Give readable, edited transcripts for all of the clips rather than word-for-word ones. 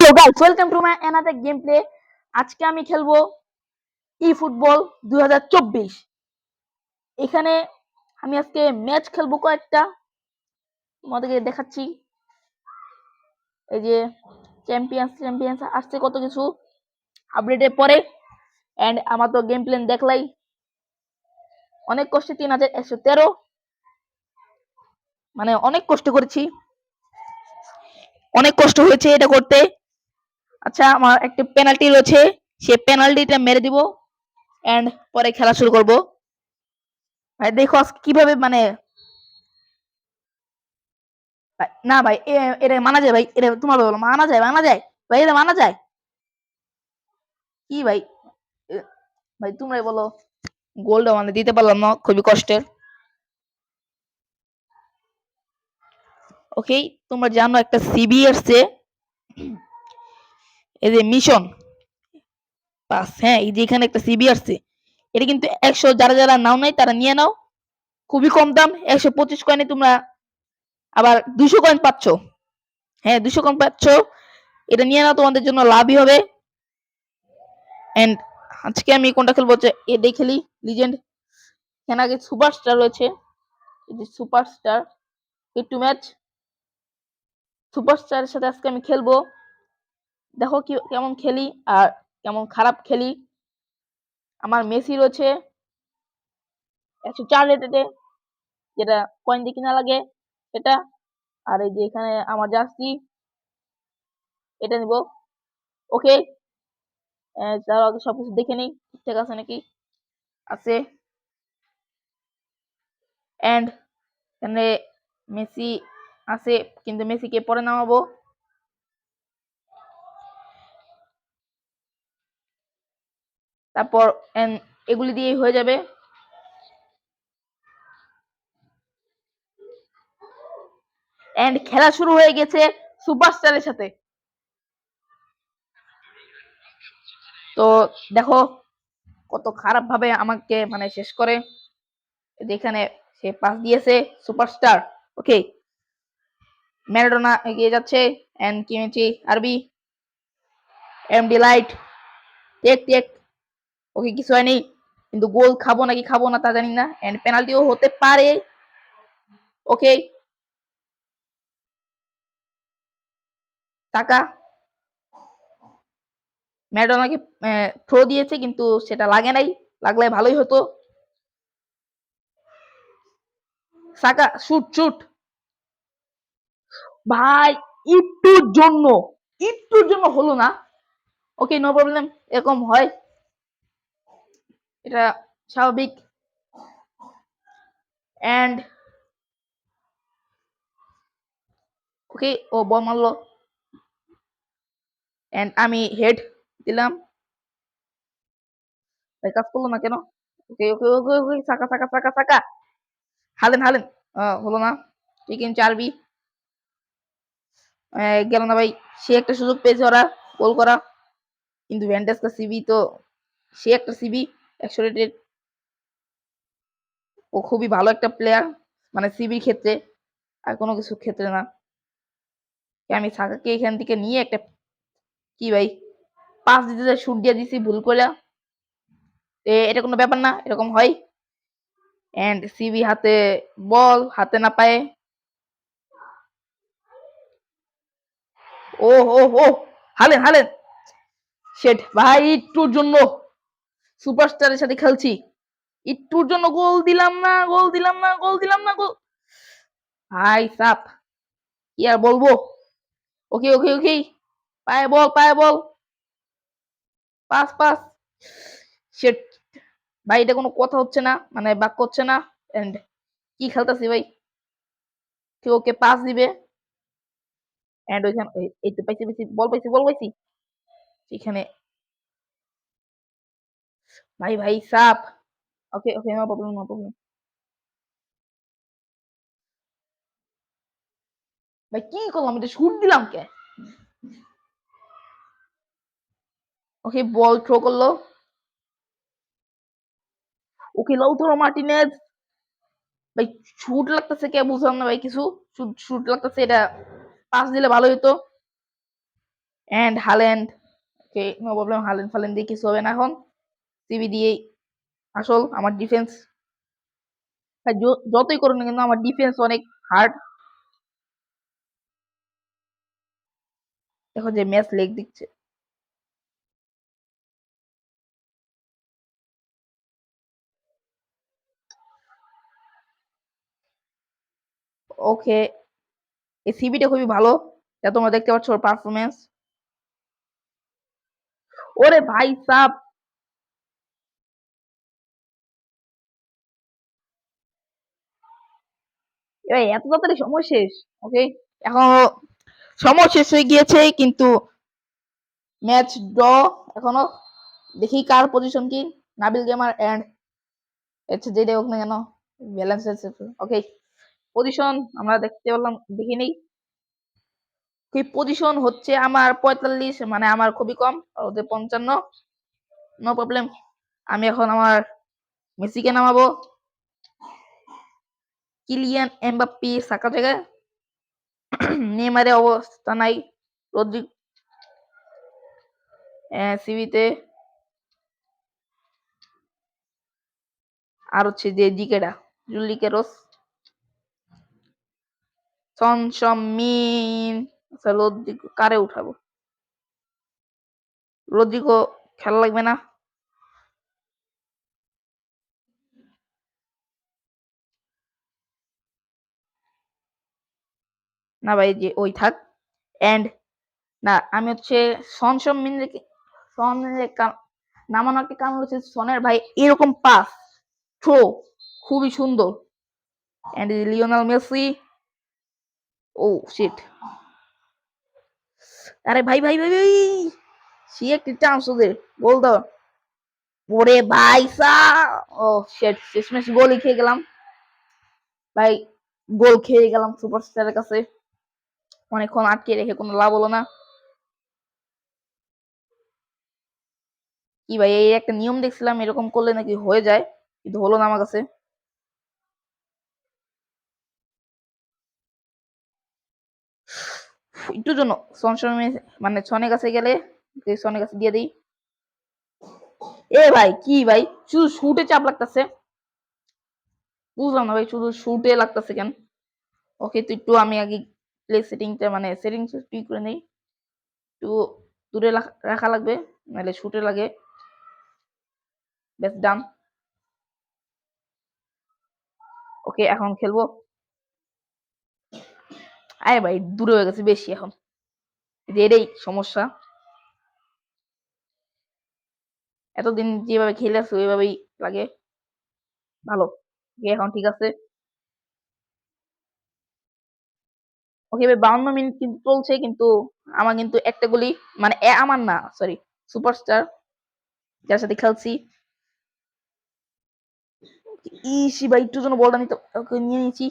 Hello guys, welcome to my another game play. আজকে আমি খেলবো ই ফুটবল 2024। এখানে আমি আজকে ম্যাচ খেলবো কয়েকটা, তোমাদেরকে দেখাচ্ছি। এই যে চ্যাম্পিয়ন্স আসছে কত কিছু আপডেটের পরে। এন্ড আমার তো গেম প্লেন দেখলাই, অনেক কষ্টে 3113, মানে অনেক কষ্ট করেছি, অনেক কষ্ট হয়েছে এটা করতে। আচ্ছা, আমার একটা পেনাল্টি রয়েছে, সে পেনাল্টিটা মেরে দিব এন্ড পরে খেলা শুরু করব। ভাই দেখো আজকে কিভাবে, মানে না ভাই, এটা মানা যায় ভাই, এটা তোমার বলো মানা যায়, মানা যায় ভাই, এটা মানা যায় কি ভাই? ভাই তোমরাই বলো। গোলটা মানে দিতে পারলাম না, খুবই কষ্টের। ওকে, তোমরা জানো একটা সিবি আসছে, এই যে মিশন পাস। হ্যাঁ, এই যে এখানে একটা সিবি আসছে, এটা কিন্তু 100, যারা যারা নাও নাই তারা নিয়ে নাও, খুবই কম দাম। 125 কয়েনে তোমরা আবার 200 কয়েন পাচ্ছ। হ্যাঁ, 200 কয়েন পাচ্ছ, এটা নিয়ে নাও, তোমাদের জন্য লাভই হবে। এন্ড আজকে আমি কোনটা খেলবো, এটাই খেলি, লিজেন্ড। এখানে আগে সুপারস্টার রয়েছে, এই যে সুপারস্টার, একটু ম্যাচ সুপারস্টারের সাথে আজকে আমি খেলবো। দেখো কি কেমন খেলি আর কেমন খারাপ খেলি। আমার মেসি রয়েছে 104 রেটেডে, যেটা কয়েন দিয়ে কিনা লাগে এটা। আর এই যে এখানে আমার জার্সি, এটা নিব। ওকে, তার আগে সবকিছু দেখে নেই ঠিকঠাক আছে নাকি। আছে। এন্ড এখানে মেসি আছে, কিন্তু মেসিকে পরে নামাবো। তারপর এগুলি দিয়ে হয়ে যাবে। এন্ড খেলা শুরু হয়ে গেছে সুপারস্টারের সাথে। তো দেখো কত খারাপ ভাবে আমাকে মানে শেষ করে। যেখানে সে পাস দিয়েছে সুপারস্টার। ওকে, ম্যারাডোনা এগিয়ে যাচ্ছে, এন্ড কিমিচি আরবি, এমডি লাইট, টেক টেক। ওকে, কিছু হয়নি, কিন্তু গোল খাবো নাকি খাবো না তা জানি না। এন্ড পেনাল্টিও হতে পারে। ওকে, টাকা ম্যারাডোনাকে থ্রো দিয়েছে, কিন্তু সেটা লাগে নাই, লাগলে ভালোই হতো। সাকা শুট শুট ভাই, একটুর জন্য হলো না। ওকে, নো প্রবলেম, এরকম হয়, এটা স্বাভাবিক। এন্ড ওকে, ও বল মারলো এন্ড আমি হেড দিলাম। ভাই কাজ করলো না কেন? ওকে ওকে ওকে ওকে, সাকা সাকা সাকা সাকা, হালেন হালেন, হলো না। ঠিক আছে, চারবি গেল না ভাই। সে একটা সুযোগ পেয়েছে ওরা গোল করা, কিন্তু ভ্যান্ডাসকা সিবি তো, সে একটা সিবি 100 রেটেড। ও খুবই ভালো একটা প্লেয়ার, মানে সিবির ক্ষেত্রে, আর কোনো কিছু ক্ষেত্রে না। আমি সাকাকে এখান থেকে নিয়ে একটা, কি ভাই, পাস দিতে যায়, শুট দিয়ে দিছি ভুল করে। এটা কোনো ব্যাপার না, এরকম হয়। এন্ড সিবি হাতে বল হাতে না পায়ে, ও ও ও, হালেন হালেন, শেট ভাই, একটুর জন্য সুপারস্টারের সাথে খেলছি, একটুর জন্য গোল দিলাম না, গোল দিলাম না, গোল দিলাম না, গোল। ভাই সাপ, কি আর বলবো। ওকে ওকে ওকে, পায়ে বল, পায়ে বল, পাস পাস, শেট ভাই, এটা কোনো কথা হচ্ছে না, মানে বাক্য হচ্ছে না। এন্ড কি খেলতেছি ভাই, কেউ ওকে পাস দিবে। এন্ড ওইখানে এই তো পাইছি পাইছি, বল পাইছি, বল পাইছি এখানে। ভাই ভাই সাপ, ওকে ওকে, নো প্রবলেম, নো প্রবলেম। ভাই কি করলাম, এটা শুট দিলাম কে? ওকে, বল থ্রো করলো। ওকে, লাউতারো মার্টিনেজ, ভাই শুট লাগতেছে কে বুঝলাম না ভাই, কিছু শুট শুট লাগতেছে, এটা পাস দিলে ভালো হতো। And Holland. Okay, no problem. Holland ফাল্যান্ড দিয়ে কিছু হবে না এখন। সিবি দিয়েই আসল আমার ডিফেন্স। যতই করুন না কিন্তু আমার ডিফেন্স অনেক হার্ড। এখন যে ম্যাচ লেগ দিচ্ছে। ওকে, এই সিবিটা খুবই ভালো, যা তোমরা দেখতে পাচ্ছ ওর পারফরমেন্স। ওরে ভাই সাব, এত তাড়াতাড়ি সময় শেষ। ওকে, এখন সময় শেষ হয়ে গিয়েছে কিন্তু ম্যাচ ড্র এখনো। দেখি কার পজিশন কি। নাবিল গেমার এন্ড হচ্ছে যেটা হোক না কেন ব্যালেন্স আছে। ওকে, পজিশন আমরা দেখতে পারলাম, দেখি নেই। কি পজিশন হচ্ছে আমার 45, মানে আমার খুবই কম, আর ওদের 55। No problem. আমি এখন আমার মেসিকে নামাবো, কিলিয়ান এমবাপ্পে সাকা জায়গায়। নেইমারের অবস্থা নাই। রদ্রিগ সিবিতে। আর হচ্ছে যে দিকেটা জুলিকে রোস, সন মিন। আচ্ছা, রদ্রিগো কারে উঠাবো? রদ্রিগো খেলা লাগবে না। না ভাই, যে ওই থাক। এন্ড না, আমি হচ্ছে সন মিন সনের নামানোর একটা কারণ হচ্ছে সনের ভাই এরকম পাস থ্রো খুবই সুন্দর। And Lionel Messi. Oh shit, আরে ভাই ভাই ভাই ভাই, সে একটি চান্স ওদের, গোল দাও। ওরে ভাই সা, ও শিট, শেষমেশ গোলই খেয়ে গেলাম ভাই। গোল খেয়ে গেলাম সুপারস্টারের কাছে। অনেকক্ষণ আটকে রেখে কোনো লাভ হলো না। কি ভাই, এই একটা নিয়ম দেখছিলাম এরকম করলে নাকি হয়ে যায়, কিন্তু হলো না আমার কাছে। একটু জন্য মানে ছনের কাছে গেলে, ছনের কাছে দিয়ে দিই। এ ভাই কি ভাই, শুধু শুটে চাপ লাগতেছে, বুঝলাম না ভাই, শুধু শুটে লাগতেছে কেন? ওকে, তো একটু আমি আগে প্লে সেটিংটা মানে সেটিংস ঠিক করে নেই। একটু দূরে রাখা লাগবে, নাহলে শুটে লাগে। বেশ ডান। ওকে, এখন খেলবো। আরে ভাই দূরে হয়ে গেছে বেশি এখন, এটাই সমস্যা। এতদিন যেভাবে খেলে আসছো ওইভাবেই লাগে ভালো। ওকে, এখন ঠিক আছে। ওকে ভাই, 52 মিনিট কিন্তু চলছে, কিন্তু আমার কিন্তু একটা গুলি, মানে আমার না, সরি, সুপারস্টার যার সাথে খেলছি। ইসি ভাই, একটু জন্য বলটা নিতে, ওকে নিয়ে নিয়েছি।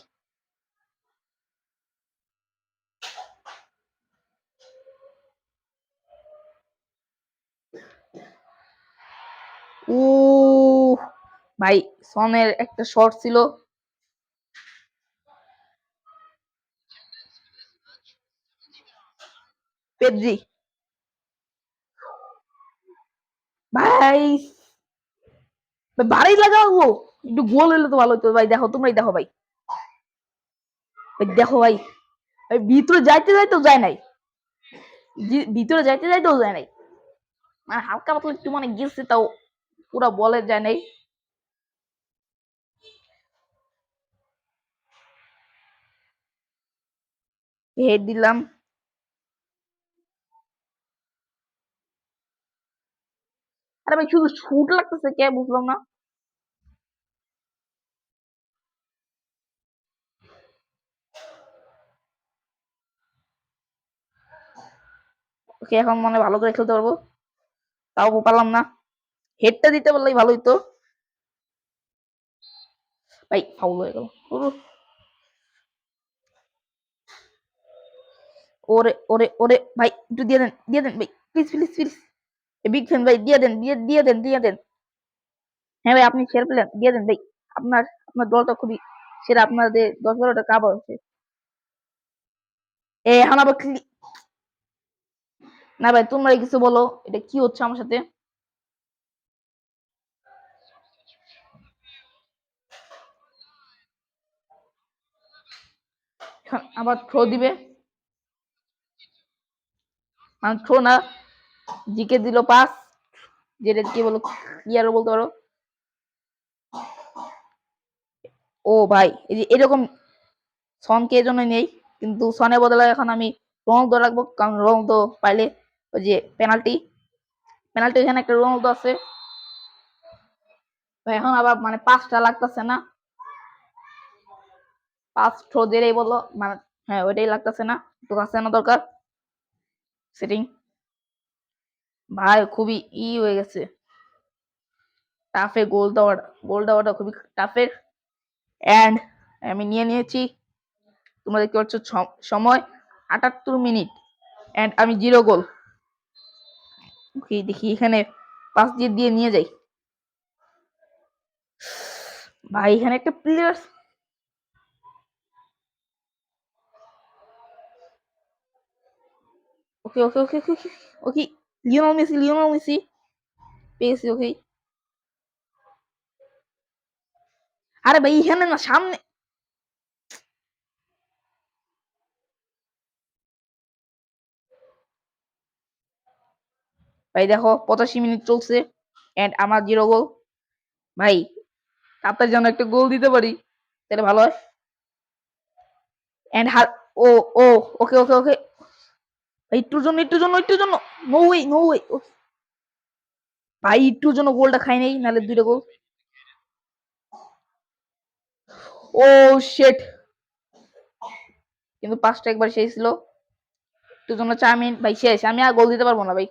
ও ভাই, সনের একটা শট ছিল। পেদ্রি ভাই, বাড়াই লাগাবো। একটু গোল হলে তো ভালো হতো ভাই। দেখো, তোমরাই দেখো ভাই, দেখো ভাই, ভিতরে যাইতে যাইতেও যায় নাই, ভিতরে যাইতে যাইতেও যায় নাই, মানে হালকা পাতলা একটু মানে গেছে, তাও পুরা বলে যায় নাই। হেড দিলাম। আরে ভাই, শুধু শুট লাগতেছে কে, বুঝলাম না। ওকে, এখন মনে ভালো করে খেলতে পারবো, তাও পারলাম না। হেডটা দিতে পারলেই ভালো হইতো। ভাই ফাউল হয়ে গেল। ওরে ওরে ওরে ভাই, একটু দিয়ে দেন ভাই, please please please. Big fan ভাই, দিয়ে দেন, দিয়ে দেন, দিয়ে দেন। হ্যাঁ ভাই, আপনি সেরা প্লেয়ার, দিয়ে দেন ভাই। আপনার আপনার দলটা খুবই সেরা, আপনাদের 10-12টা কাপ আছে। এখন আবার না ভাই তোমরা কিছু বলো, এটা কি হচ্ছে আমার সাথে? আবার থ্রো দিবে, মানে থ্রো না, জিকে দিল পাস, যেটা কি বলো, কি আরো বলতে পারো। ও ভাই এই যে এরকম সনকে এই জন্য নেই, কিন্তু সনের বদলে এখন আমি রোনালদো রাখবো, কারণ রোনালদো পাইলে ওই যে পেনাল্টি, পেনাল্টি এখানে একটা রোনালদো আছে ভাই। এখন আবার মানে পাঁচটা লাগতেছে না, পাঁচ থ্রো যেটাই বলো মানে, হ্যাঁ ওইটাই লাগতেছে না, একটু কাছে না দরকার সেটিং। ভাই খুবই হয়ে গেছে, টাফে গোল দেওয়াটা খুবই টাফের। এন্ড আমি নিয়ে নিয়েছি, তোমরা দেখতে পাচ্ছ সময় 78 মিনিট, এন্ড আমি 0 গোল। ওকে দেখি এখানে পাস দিয়ে দিয়ে নিয়ে যাই ভাই, এখানে একটা প্লেয়ার। ওকে ওকে ওকে ওকে ওকে ওকে, লিওনেল মেসি পেয়েছি। ওকে আরে ভাই এখানে না, সামনে। ভাই দেখো 85 মিনিট চলছে, এন্ড আমার 0 গোল। ভাই কাতার যেন একটা গোল দিতে পারি, তাহলে ভালো হয়। এন্ড ও ও ওকে ওকে ওকে, একটুর জন্য নো ওয়ে নো ওয়ে। ভাই একটুর জন্য গোলটা খাই নাই, নাহলে 2টা গোল। ও শেট, কিন্তু পাঁচটা একবার শেষ ছিল, একটুর জন্য 4 মিনিট ভাই শেষ, আমি আর গোল দিতে পারবো না ভাই।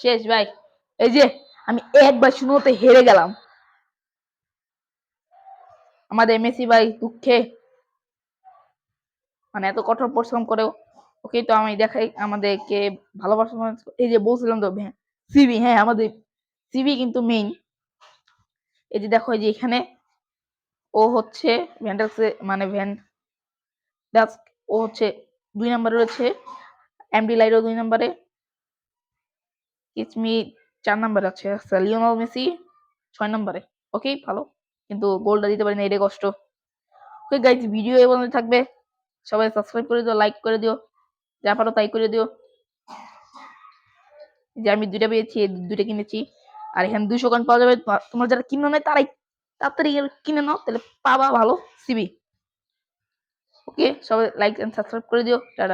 শেষ ভাই, এই যে আমি একবার শুরুতে হেরে গেলাম, আমাদের মেসি ভাই দুঃখে, মানে এত কঠোর পরিশ্রম করেও। ওকে তো আমি দেখাই আমাদেরকে ভালোবাসা, এই যে বলছিলাম তো সিবি, হ্যাঁ আমাদের সিবি কিন্তু মেইন। এই যে দেখো, এই যে এখানে ও হচ্ছে ভ্যান্ডাক্সে, মানে ভ্যান ডাস্ক, ও হচ্ছে 2 নম্বরে রয়েছে, এমডি লাইরো 2 নম্বরে, কিচমি 4 নম্বরে আছে, আচ্ছা লিওনেল মেসি 6 নম্বরে। ওকে ভালো, কিন্তু গোলটা দিতে পারি না, এটাই কষ্ট। ওকে গাইজ, ভিডিও এই পর্যন্ত থাকবে, সবাই সাবস্ক্রাইব করে দিও, লাইক করে দিও, যা পারো তাই করে দিও। যে আমি 2টা পেয়েছি, 2টা কিনেছি, আর এখানে 200 পাওয়া যাবে। তোমরা যারা কিনো নাই তারাই তাড়াতাড়ি কিনে নাও, তাহলে পাবা ভালো সিবি। ওকে সবাই লাইক এন্ড সাবস্ক্রাইব করে দিও, টাটা।